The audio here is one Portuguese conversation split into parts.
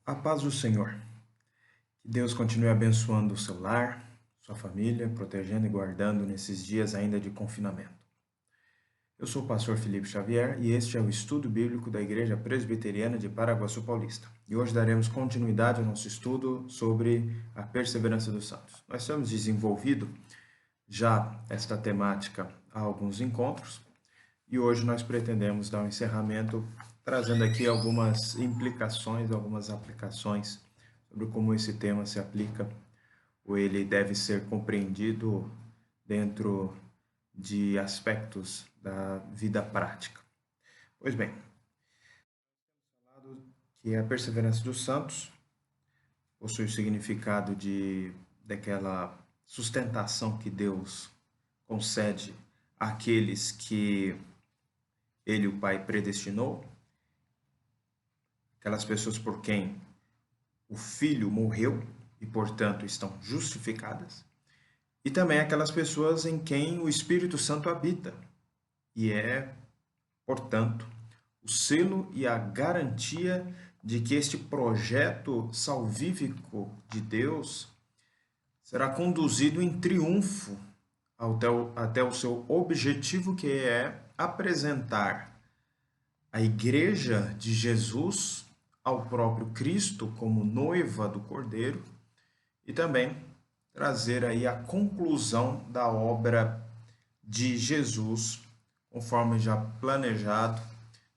A paz do Senhor. Que Deus continue abençoando o seu lar, sua família, protegendo e guardando nesses dias ainda de confinamento. Eu sou o pastor Felipe Xavier e este é o estudo bíblico da Igreja Presbiteriana de Paraguaçu Paulista. E hoje daremos continuidade ao nosso estudo sobre a perseverança dos santos. Nós temos desenvolvido já esta temática há alguns encontros e hoje nós pretendemos dar um encerramento trazendo aqui algumas implicações, algumas aplicações sobre como esse tema se aplica ou ele deve ser compreendido dentro de aspectos da vida prática. Pois bem, falado que a perseverança dos santos possui o significado daquela sustentação que Deus concede àqueles que Ele, o Pai, predestinou, aquelas pessoas por quem o Filho morreu e, portanto, estão justificadas, e também aquelas pessoas em quem o Espírito Santo habita e é, portanto, o selo e a garantia de que este projeto salvífico de Deus será conduzido em triunfo até o seu objetivo, que é apresentar a Igreja de Jesus ao próprio Cristo como noiva do Cordeiro e também trazer aí a conclusão da obra de Jesus, conforme já planejado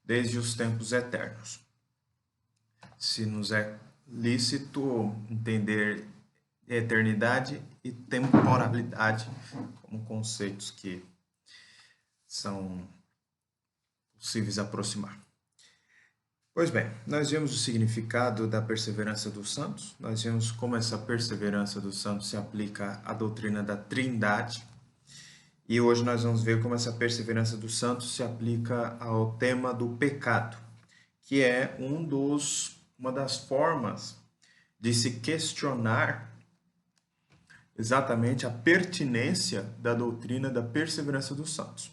desde os tempos eternos. Se nos é lícito entender eternidade e temporalidade como conceitos que são possíveis aproximar. Pois bem, nós vimos o significado da perseverança dos santos, nós vimos como essa perseverança dos santos se aplica à doutrina da Trindade, e hoje nós vamos ver como essa perseverança dos santos se aplica ao tema do pecado, que é uma das formas de se questionar exatamente a pertinência da doutrina da perseverança dos santos.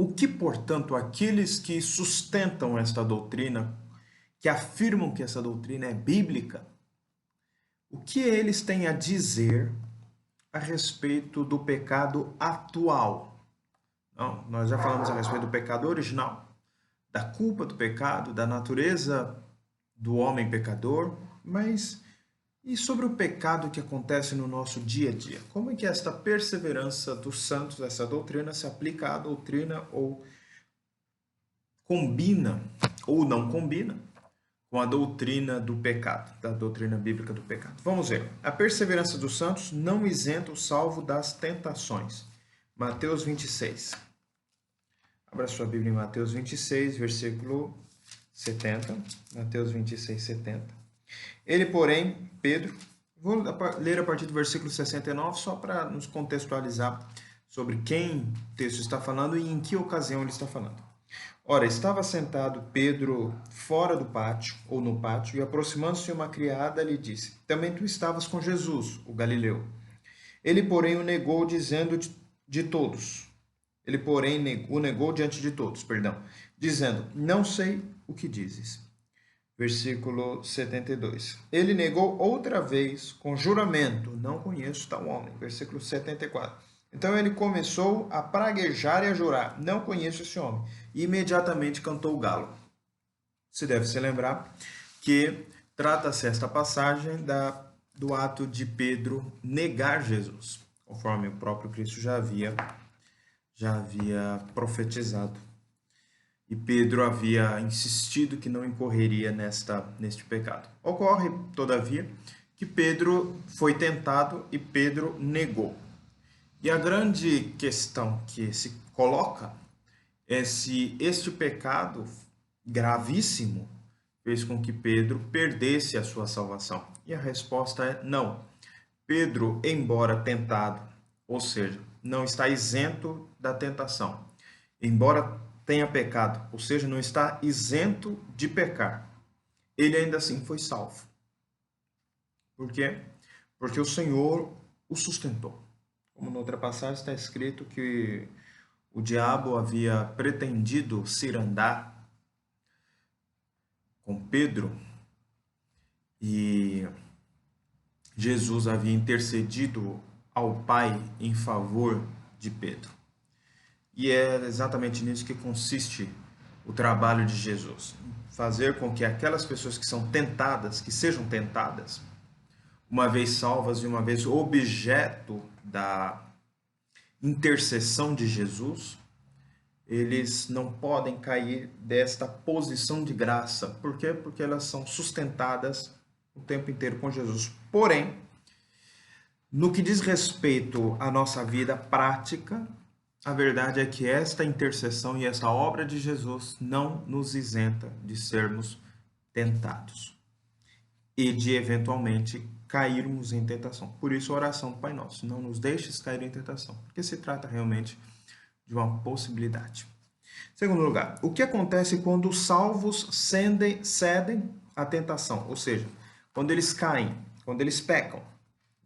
O que, portanto, aqueles que sustentam esta doutrina, que afirmam que essa doutrina é bíblica, o que eles têm a dizer a respeito do pecado atual? Não, nós já falamos a respeito do pecado original, da culpa do pecado, da natureza do homem pecador, mas e sobre o pecado que acontece no nosso dia a dia? Como é que esta perseverança dos santos, essa doutrina, se aplica à doutrina ou combina ou não combina com a doutrina do pecado, da doutrina bíblica do pecado? Vamos ver. A perseverança dos santos não isenta o salvo das tentações. Mateus 26. Abra sua Bíblia em Mateus 26, versículo 70. Mateus 26, 70. Ele, porém, Pedro, vou ler a partir do versículo 69, só para nos contextualizar sobre quem o texto está falando e em que ocasião ele está falando. Ora, estava sentado Pedro fora do pátio, ou no pátio, e aproximando-se uma criada, lhe disse: Também tu estavas com Jesus, o Galileu. Ele, porém, o negou, dizendo de todos. Ele, porém, o negou diante de todos, dizendo: Não sei o que dizes. Versículo 72. Ele negou outra vez com juramento: Não conheço tal homem. Versículo 74. Então ele começou a praguejar e a jurar: Não conheço esse homem. E imediatamente cantou o galo. Se deve se lembrar que trata-se esta passagem do ato de Pedro negar Jesus, conforme o próprio Cristo já havia profetizado. E Pedro havia insistido que não incorreria neste pecado. Ocorre, todavia, que Pedro foi tentado e Pedro negou. E a grande questão que se coloca é se este pecado gravíssimo fez com que Pedro perdesse a sua salvação. E a resposta é não. Pedro, embora tentado, ou seja, não está isento da tentação, embora tenha pecado, ou seja, não está isento de pecar, ele ainda assim foi salvo. Por quê? Porque o Senhor o sustentou. Como na outra passagem está escrito que o diabo havia pretendido cirandar com Pedro e Jesus havia intercedido ao Pai em favor de Pedro. E é exatamente nisso que consiste o trabalho de Jesus. Fazer com que aquelas pessoas que são tentadas, que sejam tentadas, uma vez salvas e uma vez objeto da intercessão de Jesus, eles não podem cair desta posição de graça. Por quê? Porque elas são sustentadas o tempo inteiro com Jesus. Porém, no que diz respeito à nossa vida prática, a verdade é que esta intercessão e essa obra de Jesus não nos isenta de sermos tentados e de eventualmente cairmos em tentação. Por isso a oração do Pai Nosso: não nos deixes cair em tentação, porque se trata realmente de uma possibilidade. Segundo lugar, o que acontece quando os salvos cedem à tentação? Ou seja, quando eles caem, quando eles pecam.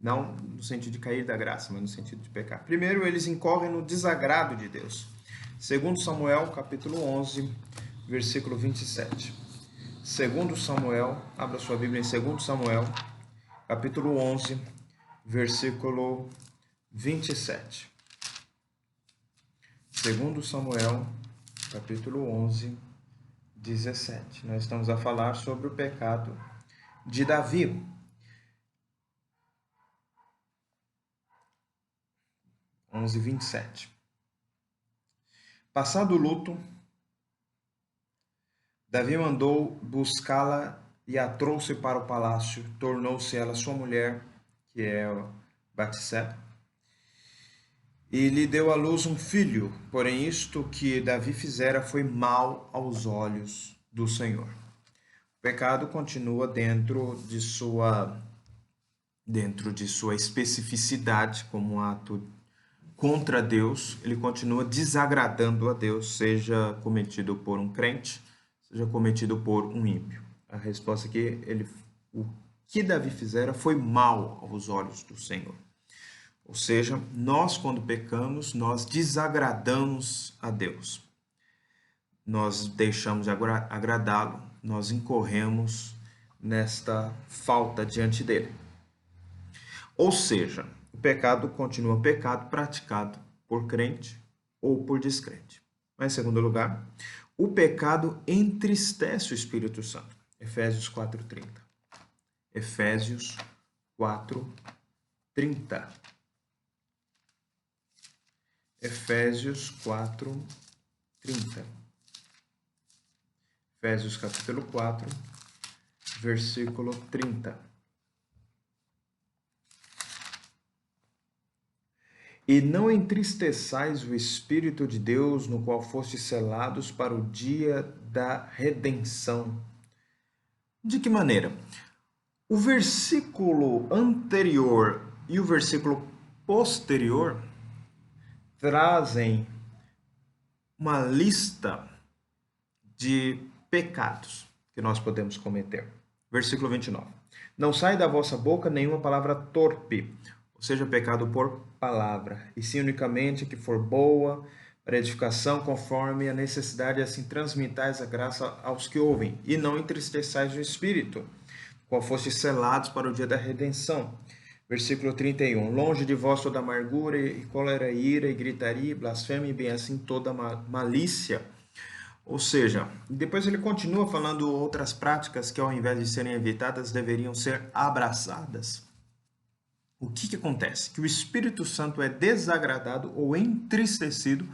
Não no sentido de cair da graça, mas no sentido de pecar. Primeiro, eles incorrem no desagrado de Deus. Segundo Samuel, capítulo 11, versículo 27. Segundo Samuel, abra sua Bíblia em 2 Samuel, capítulo 11, versículo 27. Segundo Samuel, capítulo 11, 17. Nós estamos a falar sobre o pecado de Davi. 11:27. Passado o luto, Davi mandou buscá-la e a trouxe para o palácio. Tornou-se ela sua mulher, que é Batseba, e lhe deu à luz um filho. Porém, isto que Davi fizera foi mal aos olhos do Senhor. O pecado continua dentro de sua especificidade como um ato contra Deus, ele continua desagradando a Deus, seja cometido por um crente, seja cometido por um ímpio. A resposta aqui, o que Davi fizera foi mal aos olhos do Senhor. Ou seja, nós quando pecamos, nós desagradamos a Deus. Nós deixamos de agradá-lo, nós incorremos nesta falta diante dele. Ou seja, o pecado continua pecado praticado por crente ou por descrente. Mas, em segundo lugar, o pecado entristece o Espírito Santo. Efésios 4:30. Efésios 4:30. Efésios 4:30. Efésios capítulo 4, versículo 30. E não entristeçais o Espírito de Deus, no qual fostes selados para o dia da redenção. De que maneira? O versículo anterior e o versículo posterior trazem uma lista de pecados que nós podemos cometer. Versículo 29. Não sai da vossa boca nenhuma palavra torpe, ou seja, pecado por palavra, e sim unicamente que for boa, para edificação, conforme a necessidade, assim transmitais a graça aos que ouvem, e não entristeçais o Espírito, qual fostes selados para o dia da redenção. Versículo 31. Longe de vós toda amargura, e cólera, e ira, e gritaria, e blasfêmia, e bem assim toda malícia. Ou seja, depois ele continua falando outras práticas que, ao invés de serem evitadas, deveriam ser abraçadas. O que acontece? Que o Espírito Santo é desagradado ou entristecido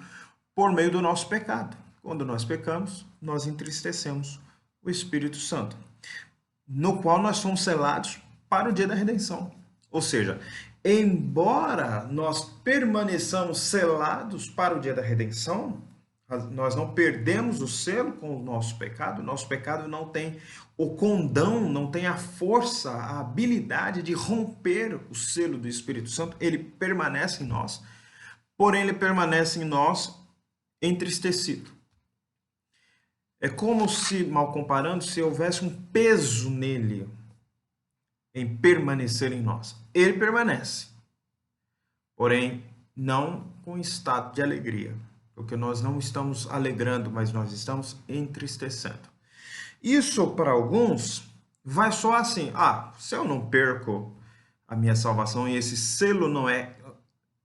por meio do nosso pecado. Quando nós pecamos, nós entristecemos o Espírito Santo, no qual nós somos selados para o dia da redenção. Ou seja, embora nós permaneçamos selados para o dia da redenção, nós não perdemos o selo com o nosso pecado não tem o condão, não tem a força, a habilidade de romper o selo do Espírito Santo, ele permanece em nós, porém ele permanece em nós entristecido. É como se, mal comparando, se houvesse um peso nele em permanecer em nós. Ele permanece, porém não com estado de alegria, porque nós não estamos alegrando, mas nós estamos entristecendo. Isso, para alguns, vai soar assim: ah, se eu não perco a minha salvação e esse selo não é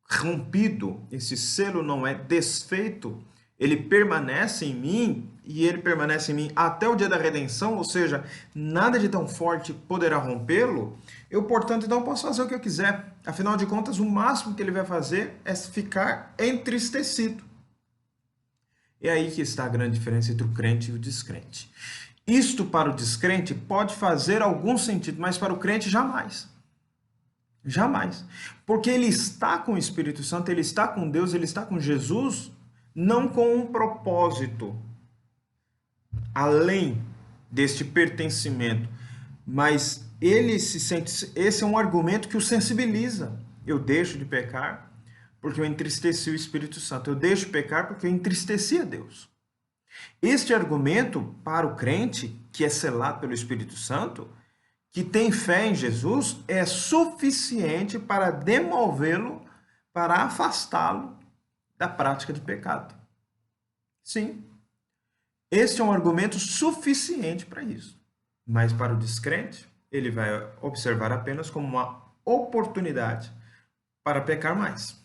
rompido, esse selo não é desfeito, ele permanece em mim e ele permanece em mim até o dia da redenção, ou seja, nada de tão forte poderá rompê-lo, eu, portanto, então posso fazer o que eu quiser. Afinal de contas, o máximo que ele vai fazer é ficar entristecido. É aí que está a grande diferença entre o crente e o descrente. Isto para o descrente pode fazer algum sentido, mas para o crente jamais. Jamais. Porque ele está com o Espírito Santo, ele está com Deus, ele está com Jesus, não com um propósito além deste pertencimento, mas ele se sente. Esse é um argumento que o sensibiliza. Eu deixo de pecar porque eu entristeci o Espírito Santo. Eu deixo de pecar porque eu entristeci a Deus. Este argumento para o crente, que é selado pelo Espírito Santo, que tem fé em Jesus, é suficiente para demovê-lo, para afastá-lo da prática de pecado. Sim, este é um argumento suficiente para isso. Mas para o descrente, ele vai observar apenas como uma oportunidade para pecar mais,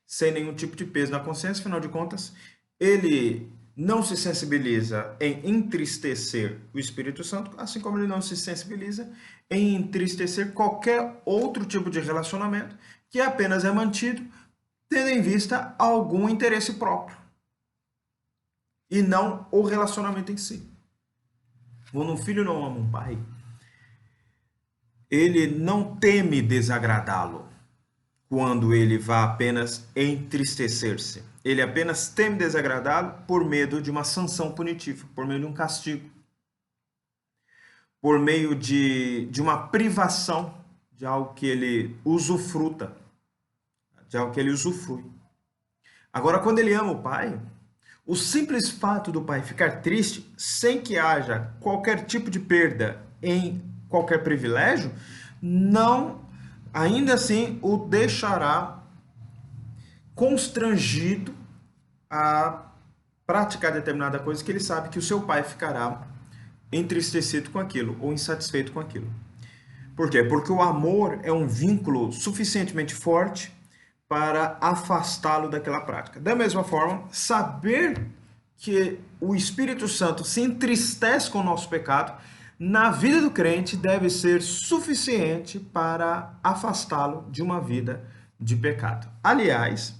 sem nenhum tipo de peso na consciência. Afinal de contas, ele não se sensibiliza em entristecer o Espírito Santo, assim como ele não se sensibiliza em entristecer qualquer outro tipo de relacionamento que apenas é mantido tendo em vista algum interesse próprio e não o relacionamento em si. Quando um filho não ama um pai, ele não teme desagradá-lo quando ele vai apenas entristecer-se. Ele apenas teme desagradá-lo por medo de uma sanção punitiva, por meio de um castigo, por meio de uma privação de algo que ele usufruta, de algo que ele usufrui. Agora, quando ele ama o pai, o simples fato do pai ficar triste, sem que haja qualquer tipo de perda em qualquer privilégio, não, ainda assim, o deixará constrangido a praticar determinada coisa que ele sabe que o seu pai ficará entristecido com aquilo ou insatisfeito com aquilo. Por quê? Porque o amor é um vínculo suficientemente forte para afastá-lo daquela prática. Da mesma forma, saber que o Espírito Santo se entristece com o nosso pecado, na vida do crente deve ser suficiente para afastá-lo de uma vida de pecado. Aliás,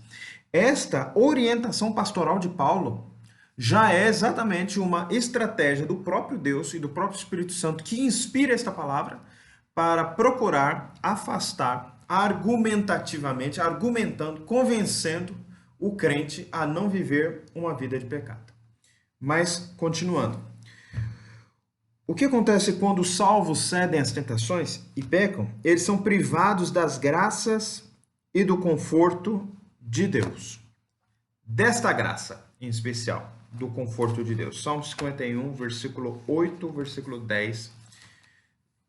esta orientação pastoral de Paulo já é exatamente uma estratégia do próprio Deus e do próprio Espírito Santo que inspira esta palavra para procurar afastar argumentativamente, argumentando, convencendo o crente a não viver uma vida de pecado. Mas, continuando. O que acontece quando os salvos cedem às tentações e pecam? Eles são privados das graças e do conforto de Deus. Desta graça, em especial, do conforto de Deus. Salmo 51, versículo 8, versículo 10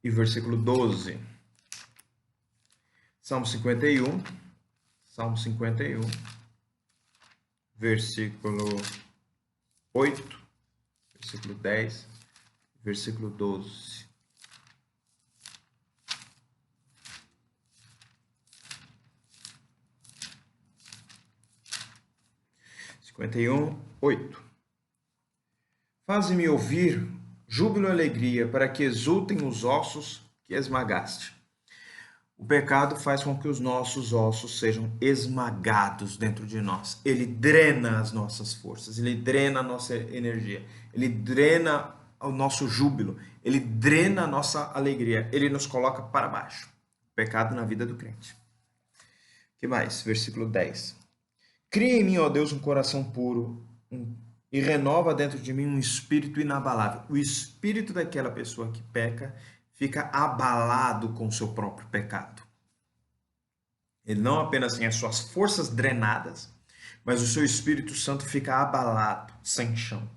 e versículo 12. Salmo 51, versículo 8, versículo 10, versículo 12. (51, 8). Faze-me ouvir júbilo e alegria, para que exultem os ossos que esmagaste. O pecado faz com que os nossos ossos sejam esmagados dentro de nós. Ele drena as nossas forças, ele drena a nossa energia, ele drena o nosso júbilo, ele drena a nossa alegria, ele nos coloca para baixo. O pecado na vida do crente. O que mais? Versículo 10. Cria em mim, ó Deus, um coração puro e renova dentro de mim um espírito inabalável. O espírito daquela pessoa que peca fica abalado com o seu próprio pecado. Ele não apenas tem as suas forças drenadas, mas o seu Espírito Santo fica abalado, sem chão.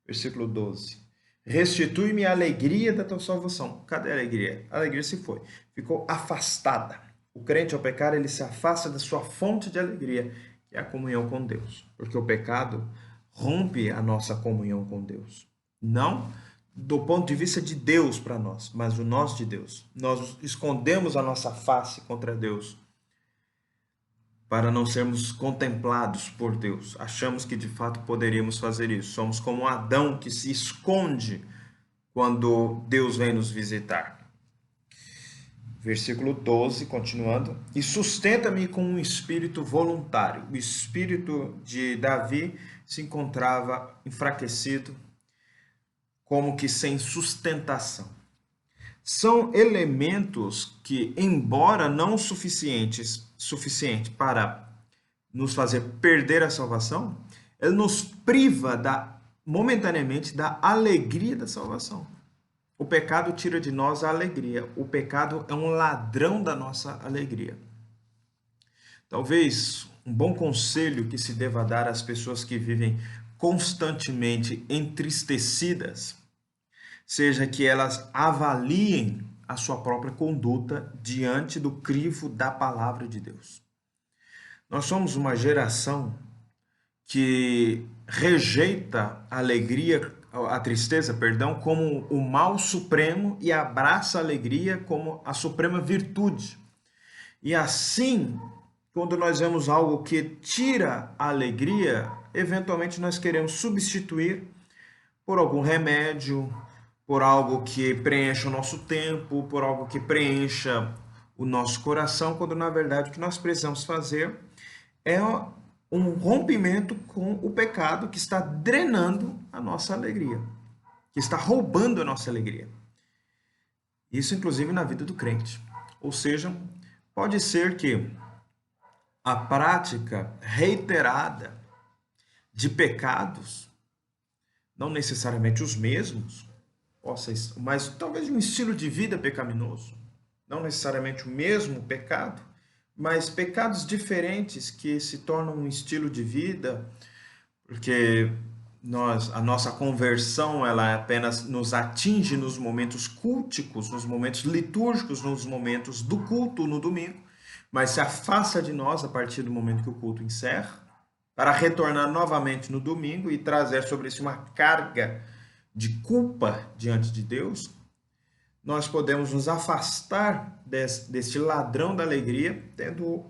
Versículo 12. Restitui-me a alegria da tua salvação. Cadê a alegria? A alegria se foi. Ficou afastada. O crente, ao pecar, ele se afasta da sua fonte de alegria, que é a comunhão com Deus. Porque o pecado rompe a nossa comunhão com Deus. Não do ponto de vista de Deus para nós, mas o nosso de Deus. Nós escondemos a nossa face contra Deus para não sermos contemplados por Deus. Achamos que de fato poderíamos fazer isso. Somos como Adão que se esconde quando Deus vem nos visitar. Versículo 12, continuando. E sustenta-me com um espírito voluntário. O espírito de Davi se encontrava enfraquecido, como que sem sustentação. São elementos que, embora não suficiente para nos fazer perder a salvação, ele nos priva momentaneamente da alegria da salvação. O pecado tira de nós a alegria. O pecado é um ladrão da nossa alegria. Talvez um bom conselho que se deva dar às pessoas que vivem constantemente entristecidas seja que elas avaliem a sua própria conduta diante do crivo da palavra de Deus. Nós somos uma geração que rejeita a alegria, a tristeza, perdão, como o mal supremo e abraça a alegria como a suprema virtude. E assim, quando nós vemos algo que tira a alegria, eventualmente nós queremos substituir por algum remédio, por algo que preencha o nosso tempo, por algo que preencha o nosso coração, quando na verdade o que nós precisamos fazer é um rompimento com o pecado que está drenando a nossa alegria, que está roubando a nossa alegria. Isso inclusive na vida do crente. Ou seja, pode ser que a prática reiterada de pecados, não necessariamente os mesmos, mas talvez um estilo de vida pecaminoso, não necessariamente o mesmo pecado, mas pecados diferentes que se tornam um estilo de vida, porque a nossa conversão ela apenas nos atinge nos momentos culticos, nos momentos litúrgicos, nos momentos do culto no domingo, mas se afasta de nós a partir do momento que o culto encerra, para retornar novamente no domingo e trazer sobre si uma carga de culpa diante de Deus. Nós podemos nos afastar deste ladrão da alegria, tendo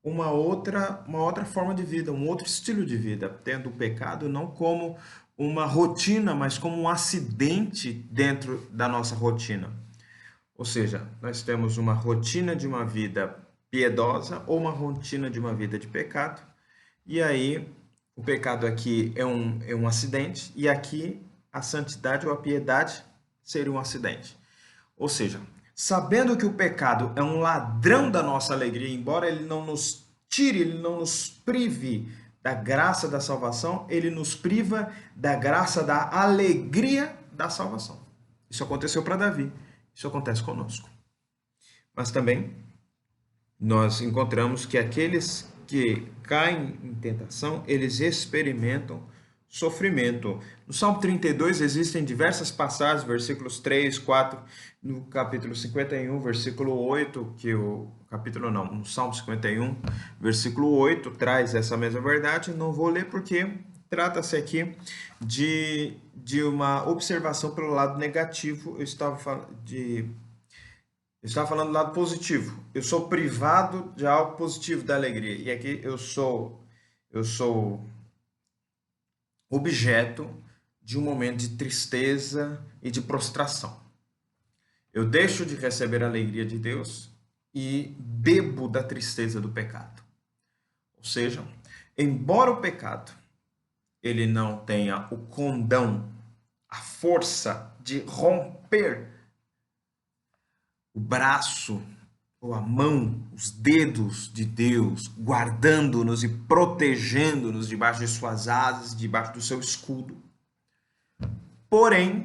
uma outra forma de vida, um outro estilo de vida, tendo o pecado não como uma rotina, mas como um acidente dentro da nossa rotina. Ou seja, nós temos uma rotina de uma vida piedosa ou uma rotina de uma vida de pecado, e aí o pecado aqui é um acidente, e aqui a santidade ou a piedade seria um acidente. Ou seja, sabendo que o pecado é um ladrão da nossa alegria, embora ele não nos tire, ele não nos prive da graça da salvação, ele nos priva da graça da alegria da salvação. Isso aconteceu para Davi, isso acontece conosco. Mas também nós encontramos que aqueles que caem em tentação, eles experimentam sofrimento. No Salmo 32 existem diversas passagens, versículos 3, 4, no capítulo 51, versículo 8, no Salmo 51, versículo 8, traz essa mesma verdade. Não vou ler porque trata-se aqui de uma observação pelo lado negativo. Eu estava falando do lado positivo. Eu sou privado de algo positivo da alegria. E aqui eu sou objeto de um momento de tristeza e de prostração. Eu deixo de receber a alegria de Deus e bebo da tristeza do pecado. Ou seja, embora o pecado ele não tenha o condão, a força de romper o braço ou a mão, os dedos de Deus, guardando-nos e protegendo-nos debaixo de suas asas, debaixo do seu escudo. Porém,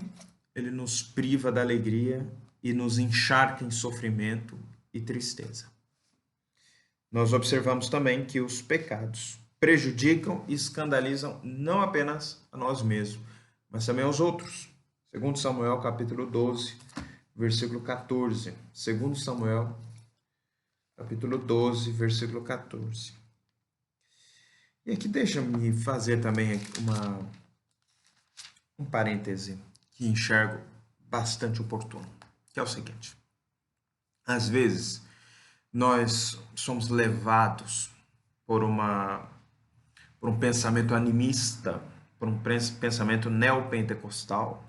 ele nos priva da alegria e nos encharca em sofrimento e tristeza. Nós observamos também que os pecados prejudicam e escandalizam não apenas a nós mesmos, mas também aos outros. Segundo Samuel, capítulo 12, versículo 14. Segundo Samuel, capítulo 12, versículo 14. E aqui deixa-me fazer também um parêntese, que enxergo bastante oportuno, que é o seguinte: às vezes nós somos levados por por um pensamento animista, por um pensamento neopentecostal,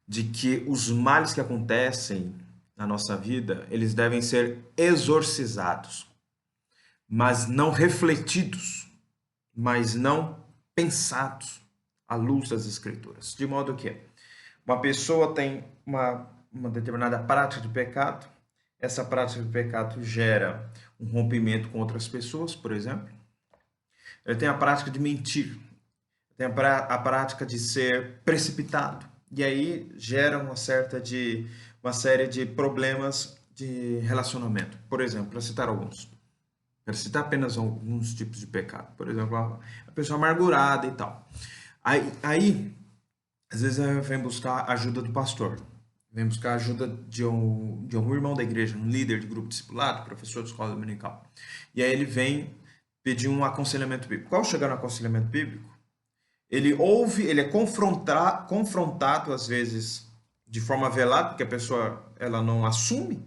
de que os males que acontecem na nossa vida, eles devem ser exorcizados, mas não refletidos, mas não pensados à luz das Escrituras. De modo que uma pessoa tem uma determinada prática de pecado, essa prática de pecado gera um rompimento com outras pessoas, por exemplo. Ele tem a prática de mentir, tem a prática de ser precipitado, e aí gera uma série de problemas de relacionamento. Por exemplo, para citar alguns. Para citar apenas alguns tipos de pecado. Por exemplo, a pessoa amargurada e tal. Aí às vezes ela vem buscar a ajuda do pastor. Vem buscar a ajuda de algum irmão da igreja, um líder de grupo discipulado, professor de escola dominical. E aí ele vem pedir um aconselhamento bíblico. Ao chegar no aconselhamento bíblico, ele ouve, ele é confrontado às vezes de forma velada, porque a pessoa ela não assume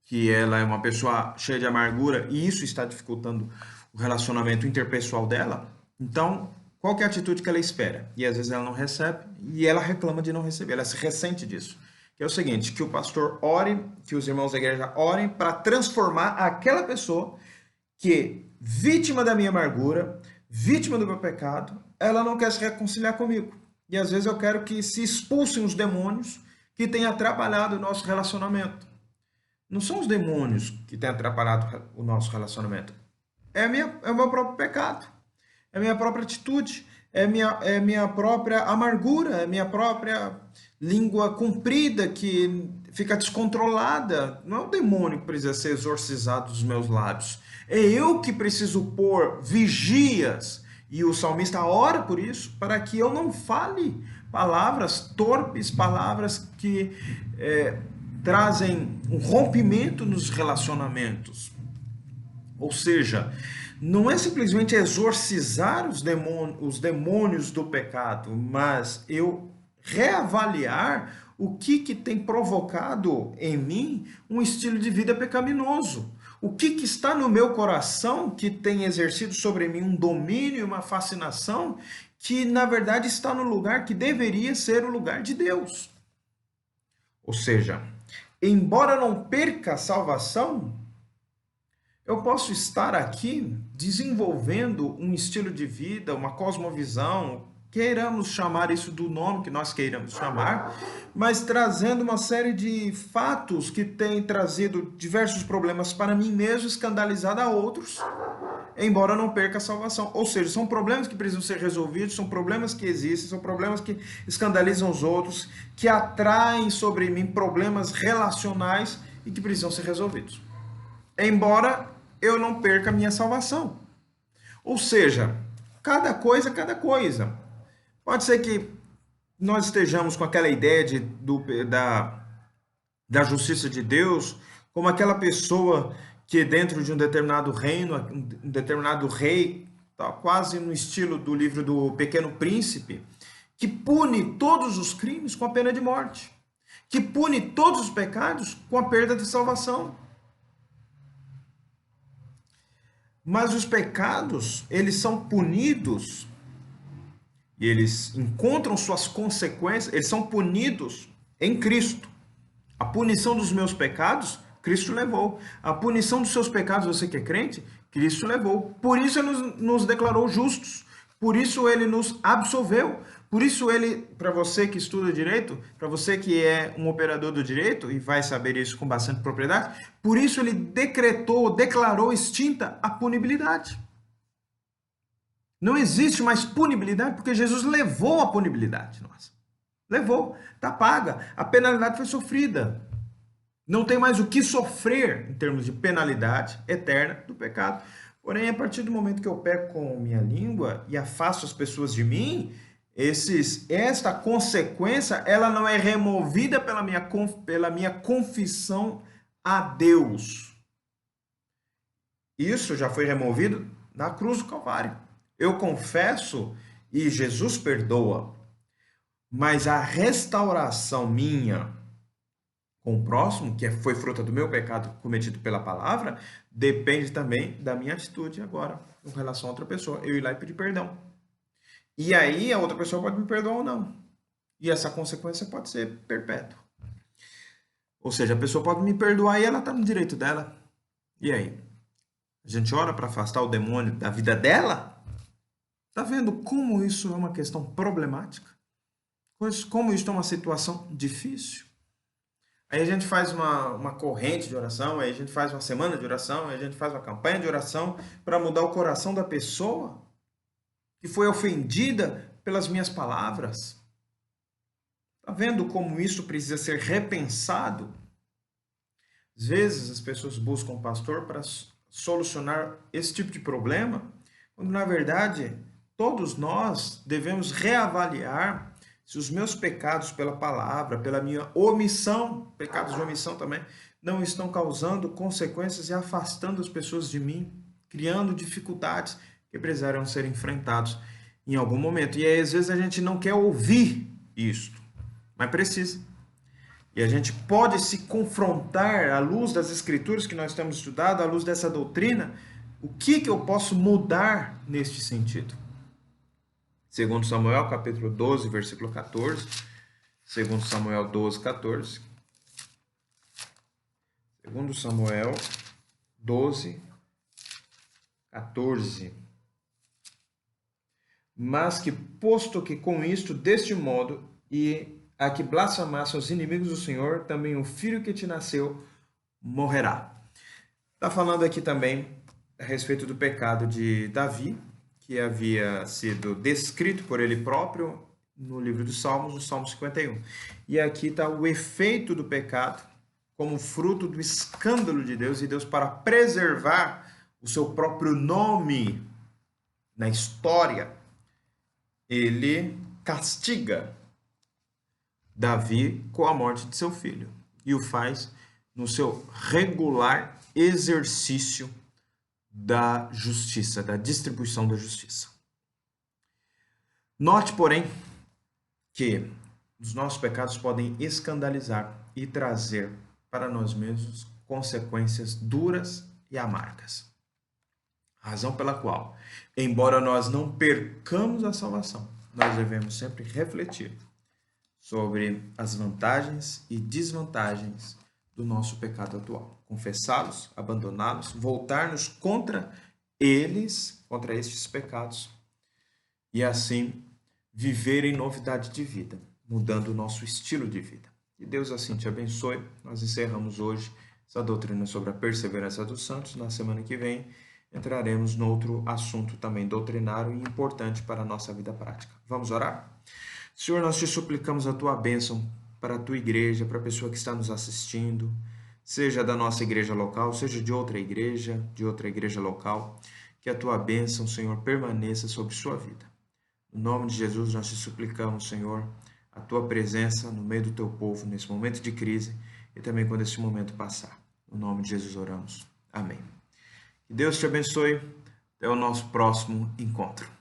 que ela é uma pessoa cheia de amargura e isso está dificultando o relacionamento interpessoal dela. Então, qual que é a atitude que ela espera? E às vezes ela não recebe e ela reclama de não receber, ela se ressente disso. Que é o seguinte, que o pastor ore, que os irmãos da igreja orem para transformar aquela pessoa que, vítima da minha amargura, vítima do meu pecado, ela não quer se reconciliar comigo. E às vezes eu quero que se expulsem os demônios que têm atrapalhado o nosso relacionamento. Não são os demônios que têm atrapalhado o nosso relacionamento. É o meu próprio pecado. É a minha própria atitude. É minha própria amargura. É minha própria língua comprida que fica descontrolada. Não é o demônio que precisa ser exorcizado dos meus lábios. É eu que preciso pôr vigias. E o salmista ora por isso, para que eu não fale palavras torpes, palavras que trazem um rompimento nos relacionamentos. Ou seja, não é simplesmente exorcizar os demônios do pecado, mas eu reavaliar o que tem provocado em mim um estilo de vida pecaminoso. O que está no meu coração que tem exercido sobre mim um domínio e uma fascinação que, na verdade, está no lugar que deveria ser o lugar de Deus. Ou seja, embora eu não perca a salvação, eu posso estar aqui desenvolvendo um estilo de vida, uma cosmovisão, queiramos chamar isso do nome que nós queiramos chamar, mas trazendo uma série de fatos que têm trazido diversos problemas para mim mesmo, escandalizado a outros, embora eu não perca a salvação. Ou seja, são problemas que precisam ser resolvidos, são problemas que existem, são problemas que escandalizam os outros, que atraem sobre mim problemas relacionais e que precisam ser resolvidos. Embora eu não perca a minha salvação. Ou seja, cada coisa, cada coisa. Pode ser que nós estejamos com aquela ideia da justiça de Deus, como aquela pessoa que dentro de um determinado reino, um determinado rei, tá, quase no estilo do livro do Pequeno Príncipe, que pune todos os crimes com a pena de morte, que pune todos os pecados com a perda de salvação. Mas os pecados, eles são punidos e eles encontram suas consequências, eles são punidos em Cristo. A punição dos meus pecados, Cristo levou. A punição dos seus pecados, você que é crente, Cristo levou. Por isso ele nos declarou justos. Por isso ele nos absolveu. Por isso ele, para você que estuda direito, para você que é um operador do direito, e vai saber isso com bastante propriedade, por isso ele declarou extinta a punibilidade. Não existe mais punibilidade porque Jesus levou a punibilidade. Nossa. Levou, está paga, a penalidade foi sofrida. Não tem mais o que sofrer em termos de penalidade eterna do pecado. Porém, a partir do momento que eu peco com minha língua e afasto as pessoas de mim, esta consequência ela não é removida pela minha confissão a Deus. Isso já foi removido na cruz do Calvário. Eu confesso e Jesus perdoa. Mas a restauração minha com o próximo, que foi fruto do meu pecado cometido pela palavra, depende também da minha atitude agora, em relação a outra pessoa. Eu ir lá e pedir perdão. E aí a outra pessoa pode me perdoar ou não. E essa consequência pode ser perpétua. Ou seja, a pessoa pode me perdoar e ela está no direito dela. E aí? A gente ora para afastar o demônio da vida dela? Tá vendo como isso é uma questão problemática? Como isso é uma situação difícil? Aí a gente faz uma corrente de oração, aí a gente faz uma semana de oração, aí a gente faz uma campanha de oração para mudar o coração da pessoa que foi ofendida pelas minhas palavras. Tá vendo como isso precisa ser repensado? Às vezes as pessoas buscam um pastor para solucionar esse tipo de problema, quando na verdade todos nós devemos reavaliar se os meus pecados pela palavra, pela minha omissão, pecados de omissão também, não estão causando consequências e afastando as pessoas de mim, criando dificuldades que precisarão ser enfrentados em algum momento. E aí, às vezes a gente não quer ouvir isto, mas precisa. E a gente pode se confrontar à luz das escrituras que nós temos estudado, à luz dessa doutrina, o que eu posso mudar neste sentido. Segundo Samuel, capítulo 12, versículo 14. Segundo Samuel 12, 14. Segundo Samuel 12, 14. Mas que, posto que com isto, deste modo, e a que blasfemassem os inimigos do Senhor, também o filho que te nasceu morrerá. Está falando aqui também a respeito do pecado de Davi, que havia sido descrito por ele próprio no livro dos Salmos, no Salmo 51. E aqui está o efeito do pecado como fruto do escândalo de Deus, e Deus, para preservar o seu próprio nome na história, ele castiga Davi com a morte de seu filho e o faz no seu regular exercício da justiça, da distribuição da justiça. Note, porém, que os nossos pecados podem escandalizar e trazer para nós mesmos consequências duras e amargas. Razão pela qual, embora nós não percamos a salvação, nós devemos sempre refletir sobre as vantagens e desvantagens do nosso pecado atual. Confessá-los, abandoná-los, voltar-nos contra eles, contra estes pecados, e assim viver em novidade de vida, mudando o nosso estilo de vida. Que Deus assim te abençoe. Nós encerramos hoje essa doutrina sobre a perseverança dos santos. Na semana que vem entraremos no outro assunto também doutrinário e importante para a nossa vida prática. Vamos orar? Senhor, nós te suplicamos a tua bênção para a tua igreja, para a pessoa que está nos assistindo, seja da nossa igreja local, seja de outra igreja local, que a tua bênção, Senhor, permaneça sobre sua vida. No nome de Jesus, nós te suplicamos, Senhor, a tua presença no meio do teu povo, nesse momento de crise e também quando esse momento passar. No nome de Jesus oramos. Amém. Que Deus te abençoe. Até o nosso próximo encontro.